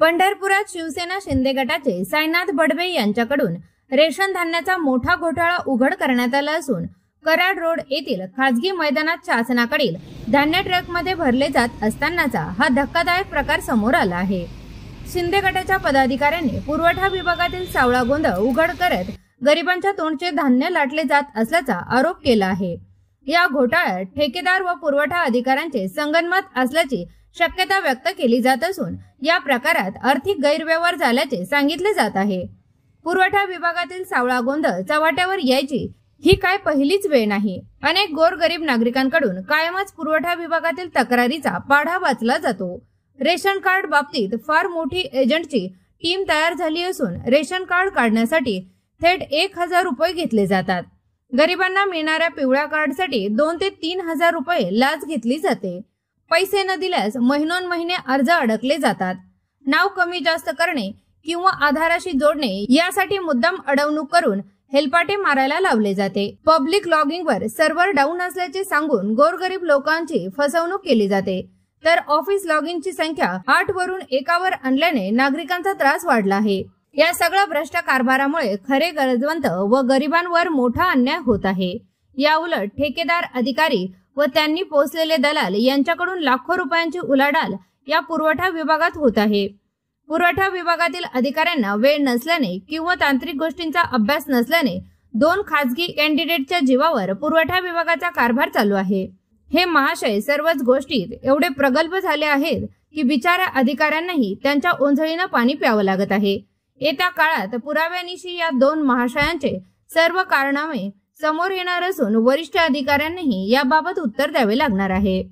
पंढरपुरात शिवसेना शिंदे गटाचे साईनाथ बडवे यांच्याकडून रेशन धान्याचा मोठा घोटाळा उघड करण्यात आला असून कराड रोड येथील खासगी मैदानात शासनाकडील धान्य ट्रकमध्ये भरले जात असतानाचा हा धक्कादायक प्रकार समोर आला आहे। शिंदे गटाच्या पदाधिकाऱ्यांनी पुरवठा विभागातील सावळा गोंधळ उघड करत गरिबांच्या तोंडचे धान्य लाटले जात असल्याचा आरोप केला आहे। या घोटाळ्यात ठेकेदार व पुरवठा अधिकाऱ्यांचे संगनमत असल्याची शक्यता व्यक्त केली जात असून या प्रकारात आर्थिक गैरव्यवहार झाल्याचे सांगितले जात आहे। पुरवठा विभागातील सावळा गोंधळ चव्हाट्यावर यायची ही काय पहिलीच वेळ नाही। अनेक गोरगरीब नागरिकांकडून कायमच पुरवठा विभागातील तक्रारीचा पाढा वाचला जातो। रेशन कार्ड बाबतीत फार मोठी एजंटची टीम तयार झाली असून रेशन कार्ड काढण्यासाठी थेट 1000 रुपये घेतले जातात। गरिबांना मिळणाऱ्या पिवळ्या कार्डसाठी 2 ते 3000 रुपये लाच घेतली जाते। पैसे न दिल्यास महिनोन्महिने अर्ज अडकले जातात। नाव कमी जास्त करणे किंवा आधाराशी जोडणे यासाठी मुद्दाम अडवणूक करून हेलपाटे मारायला लावले जाते। पब्लिक लॉगिंगवर सर्व्हर डाऊन असल्याचे सांगून गोरगरीब लोकांची फसवणूक केली जाते, तर ऑफिस लॉगिंगची संख्या 8 वरून 1 वर आणल्याने नागरिकांचा त्रास वाढला आहे। या सगळ्या भ्रष्ट कारभारामुळे खरे गरजवंत व गरिबांवर मोठा अन्याय होत आहे। या उलट ठेकेदार अधिकारी व त्यांनी पोचलेले दलाल यांच्याकडून लाखो रुपयांची उलाढाल या पुरवठा विभागात होत आहे। पुरवठा विभागातील अधिकाऱ्यांना वेळ नसल्याने किंवा तांत्रिक गोष्टींचा अभ्यास नसल्याने 2 खासगी कॅन्डिडेटच्या जीवावर पुरवठा विभागाचा कारभार चालू आहे। हे महाशय सर्वच गोष्टीत एवढे प्रगल्भ झाले आहेत की बिचाऱ्या अधिकाऱ्यांनाही त्यांच्या ओंजळीनं पाणी प्यावं लागत आहे। येत्या काळात पुराव्यानिशी या 2 महाशयांचे सर्व कारनामे समोर येणार असून वरिष्ठ अधिकाऱ्यांनाही याबाबत उत्तर द्यावे लागणार आहे।